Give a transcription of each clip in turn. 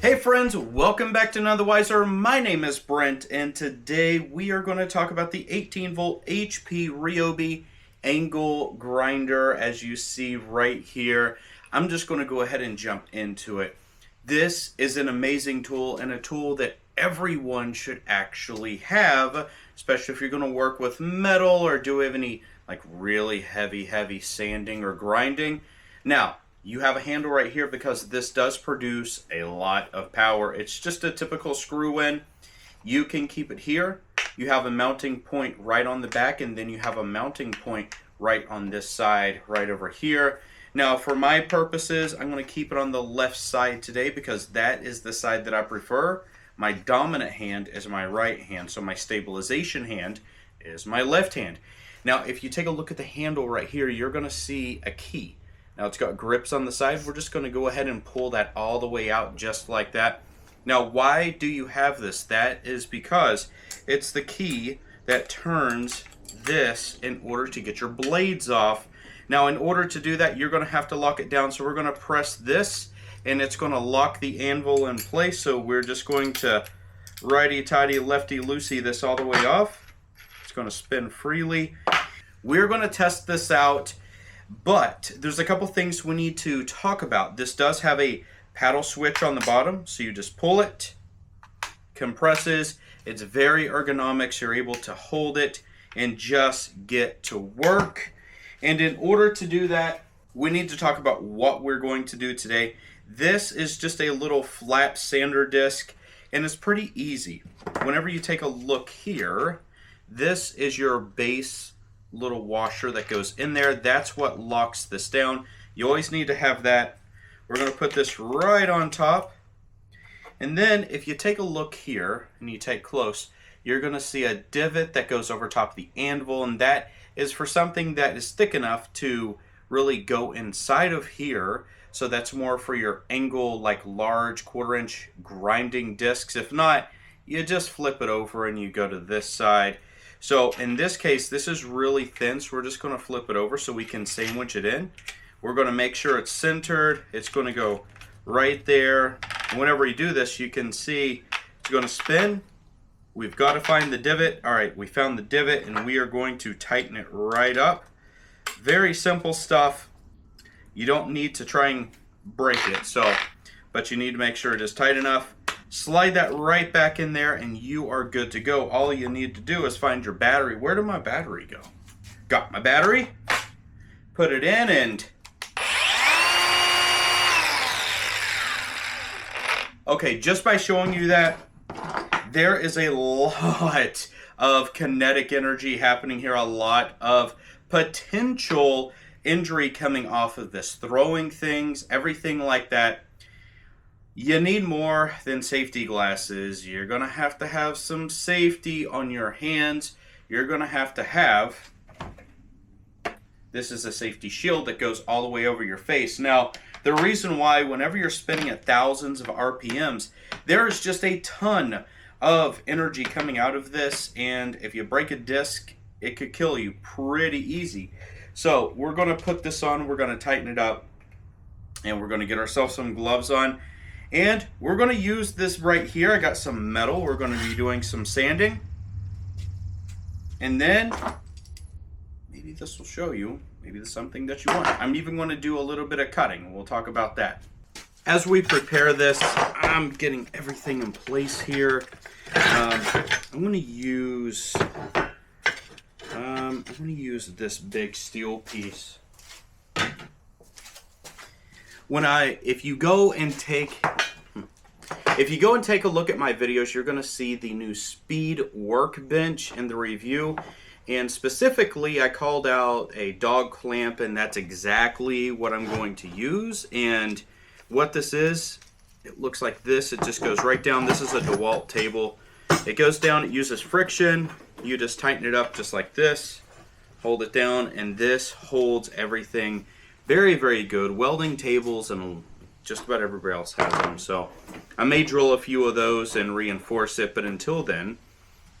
Hey friends, welcome back to None the Wiser. My name is Brent, and today we are going to talk about the 18 volt HP Ryobi angle grinder, as you see right here. I'm just going to go ahead and jump into it. This is an amazing tool, and a tool that everyone should actually have, especially if you're going to work with metal or do any like really heavy sanding or grinding. Now, you have a handle right here because this does produce a lot of power. It's just a typical screw in. You can keep it here. You have a mounting point right on the back, and then you have a mounting point right on this side, right over here. Now, for my purposes, I'm going to keep it on the left side today because that is the side that I prefer. My dominant hand is my right hand, so my stabilization hand is my left hand. Now, if you take a look at the handle right here, you're going to see a key. Now it's got grips on the side. We're just going to go ahead and pull that all the way out just like that. Now, why do you have this? That is because it's the key that turns this in order to get your blades off. Now, in order to do that, you're going to have to lock it down. So we're going to press this, and it's going to lock the anvil in place. So we're just going to righty-tighty, lefty-loosey this all the way off. It's going to spin freely. We're going to test this out. But there's a couple things we need to talk about. This does have a paddle switch on the bottom, so you just pull it, compresses. It's very ergonomic, so you're able to hold it and just get to work. And in order to do that, we need to talk about what we're going to do today. This is just a little flat sander disc, and it's pretty easy. Whenever you take a look here, this is your base little washer that goes in there. That's what locks this down. You always need to have that. We're going to put this right on top, and then if you take a look here and you take close, you're going to see a divot that goes over top of the anvil, and that is for something that is thick enough to really go inside of here. So that's more for your angle, like large 1/4 inch grinding discs. If not, you just flip it over and you go to this side. So in this case, this is really thin, so we're just going to flip it over so we can sandwich it in. We're going to make sure it's centered. It's going to go right there. And whenever you do this, you can see it's going to spin. We've got to find the divot. All right, we found the divot, and we are going to tighten it right up. Very simple stuff. You don't need to try and break it, but you need to make sure it is tight enough. Slide that right back in there, and you are good to go. All you need to do is find your battery. Where did my battery go? Got my battery. Put it in, and okay, just by showing you that, there is a lot of kinetic energy happening here, a lot of potential injury coming off of this, throwing things, everything like that. You need more than safety glasses. You're going to have some safety on your hands. You're going to have, this is a safety shield that goes all the way over your face. Now, the reason why whenever you're spinning at thousands of RPMs, there is just a ton of energy coming out of this, and if you break a disc, it could kill you pretty easy. So we're going to put this on, we're going to tighten it up, and we're going to get ourselves some gloves on. And we're going to use this right here. I got some metal. We're going to be doing some sanding. And then, maybe this will show you, maybe there's something that you want. I'm even going to do a little bit of cutting. We'll talk about that. As we prepare this, I'm getting everything in place here. I'm going to use this big steel piece. If you go and take a look at my videos, you're going to see the new speed workbench in the review, and specifically I called out a dog clamp, and that's exactly what I'm going to use. And what this is, it looks like this. It just goes right down. This is a DeWalt table. It goes down, it uses friction. You just tighten it up just like this, hold it down, and this holds everything. Very, very good. Welding tables and just about everybody else has them. So I may drill a few of those and reinforce it, but until then,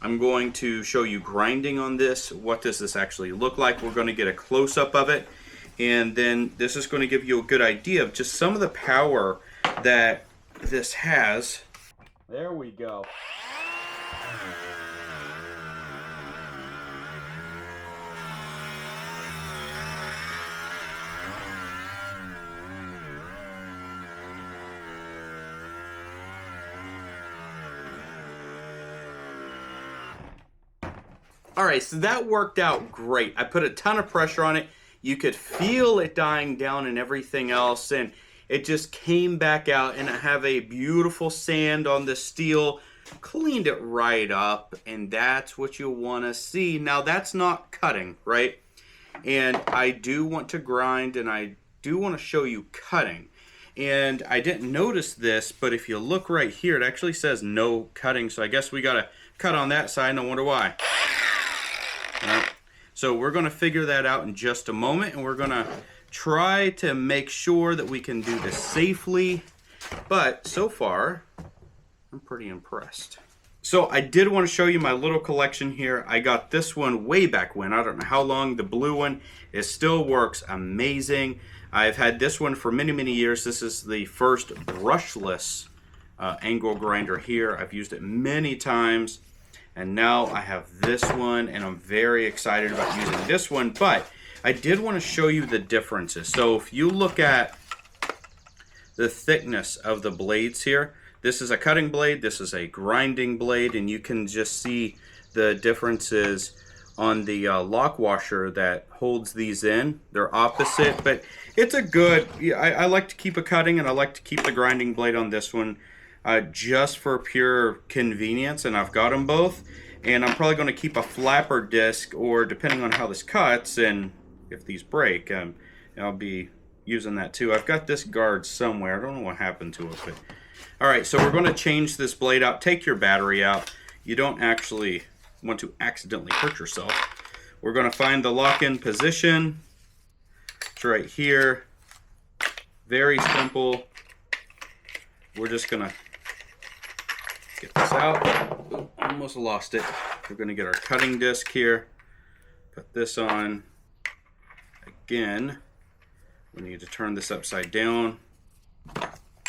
I'm going to show you grinding on this. What does this actually look like? We're going to get a close-up of it, and then this is going to give you a good idea of just some of the power that this has. There we go. All right, so that worked out great. I put a ton of pressure on it. You could feel it dying down and everything else, and it just came back out, and I have a beautiful sand on the steel. Cleaned it right up, and that's what you want to see. Now, that's not cutting, right? And I do want to grind, and I do want to show you cutting. And I didn't notice this, but if you look right here, it actually says no cutting, so I guess we got to cut on that side, and I wonder why. So we're going to figure that out in just a moment, and we're going to try to make sure that we can do this safely. But so far, I'm pretty impressed. So I did want to show you my little collection here. I got this one way back when. I don't know how long. The blue one, it still works amazing. I've had this one for many, many years. This is the first brushless angle grinder here. I've used it many times. And now I have this one, and I'm very excited about using this one. But I did want to show you the differences. So if you look at the thickness of the blades here, this is a cutting blade, this is a grinding blade, and you can just see the differences on the lock washer that holds these in. They're opposite, but it's a good, I like to keep a cutting, and I like to keep the grinding blade on this one. Just for pure convenience, and I've got them both, and I'm probably going to keep a flapper disc, or depending on how this cuts and if these break, I'll be using that too. I've got this guard somewhere. I don't know what happened to it, but all right, so we're going to change this blade out. Take your battery out. You don't actually want to accidentally hurt yourself. We're going to find the lock-in position. It's right here. Very simple. We're just going to get this out. Ooh, almost lost it. We're going to get our cutting disc here. Put this on. Again, we need to turn this upside down.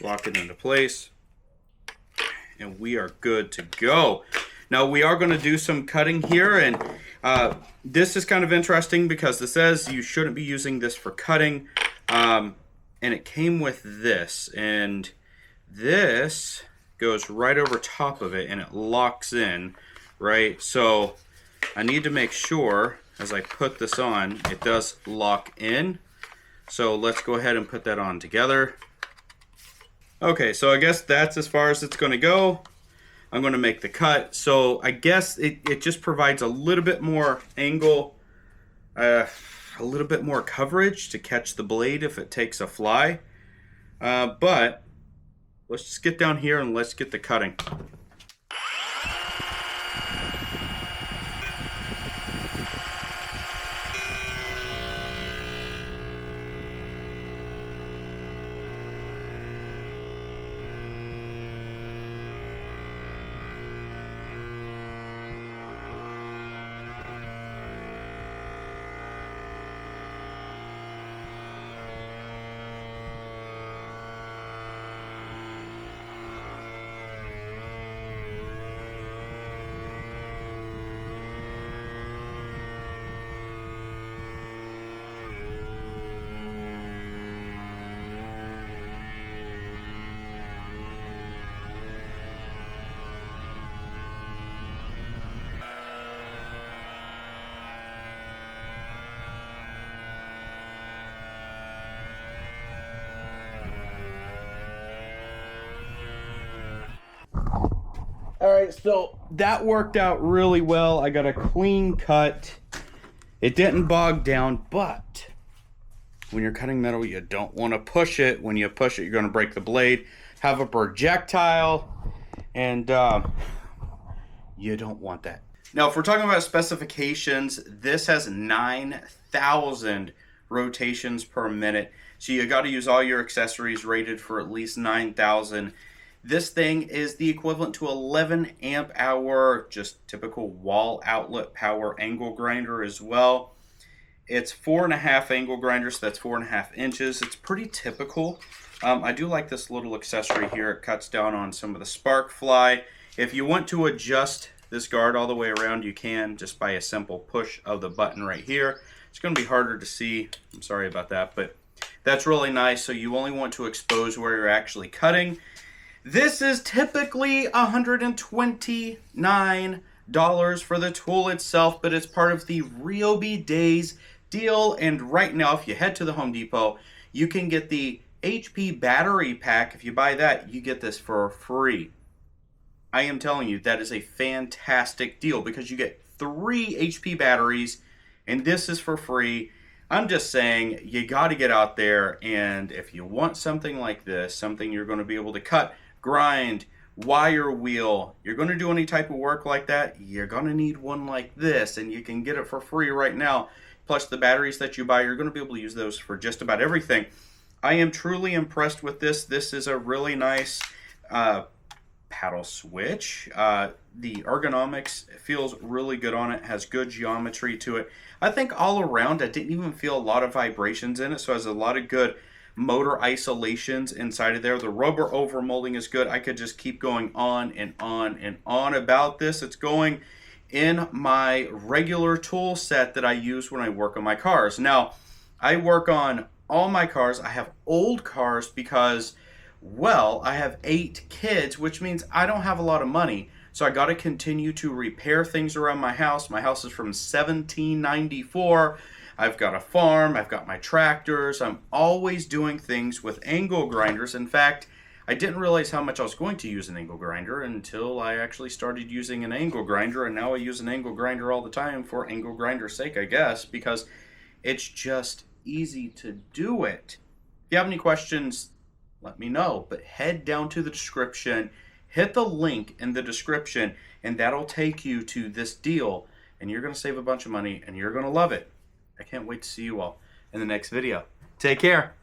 Lock it into place. And we are good to go. Now we are going to do some cutting here, and this is kind of interesting because this says you shouldn't be using this for cutting. And it came with this, and this goes right over top of it and it locks in, right? So I need to make sure as I put this on, it does lock in. So let's go ahead and put that on together. Okay, so I guess that's as far as it's going to go. I'm going to make the cut. So I guess it just provides a little bit more angle, a little bit more coverage to catch the blade if it takes a fly. But let's just get down here and let's get the cutting. All right, so that worked out really well. I got a clean cut. It didn't bog down, but when you're cutting metal, you don't want to push it. When you push it, you're going to break the blade, have a projectile, and you don't want that. Now, if we're talking about specifications, this has 9,000 rotations per minute. So you got to use all your accessories rated for at least 9,000. This thing is the equivalent to 11 amp hour, just typical wall outlet power angle grinder as well. It's 4.5 angle grinder, so that's 4.5 inches. It's pretty typical. I do like this little accessory here. It cuts down on some of the spark fly. If you want to adjust this guard all the way around, you can just by a simple push of the button right here. It's going to be harder to see. I'm sorry about that, but that's really nice. So you only want to expose where you're actually cutting. This is typically $129 for the tool itself, but it's part of the Ryobi Days deal. And right now, if you head to the Home Depot, you can get the HP battery pack. If you buy that, you get this for free. I am telling you, that is a fantastic deal because you get 3 HP batteries and this is for free. I'm just saying, you got to get out there, and if you want something like this, something you're going to be able to cut, grind, wire wheel, you're going to do any type of work like that, you're going to need one like this, and you can get it for free right now. Plus the batteries that you buy, you're going to be able to use those for just about everything. I am truly impressed with this. This is a really nice paddle switch. The ergonomics feels really good on it, has good geometry to it. I think all around I didn't even feel a lot of vibrations in it, so it has a lot of good motor isolations inside of there. The rubber overmolding is good. I could just keep going on and on and on about this. It's going in my regular tool set that I use when I work on my cars. Now, I work on all my cars. I have old cars because, well, I have 8 kids, which means I don't have a lot of money. So I got to continue to repair things around my house. My house is from 1794. I've got a farm. I've got my tractors. I'm always doing things with angle grinders. In fact, I didn't realize how much I was going to use an angle grinder until I actually started using an angle grinder. And now I use an angle grinder all the time for angle grinder's sake, I guess, because it's just easy to do it. If you have any questions, let me know, but head down to the description, hit the link in the description, and that'll take you to this deal, and you're going to save a bunch of money, and you're going to love it. I can't wait to see you all in the next video. Take care.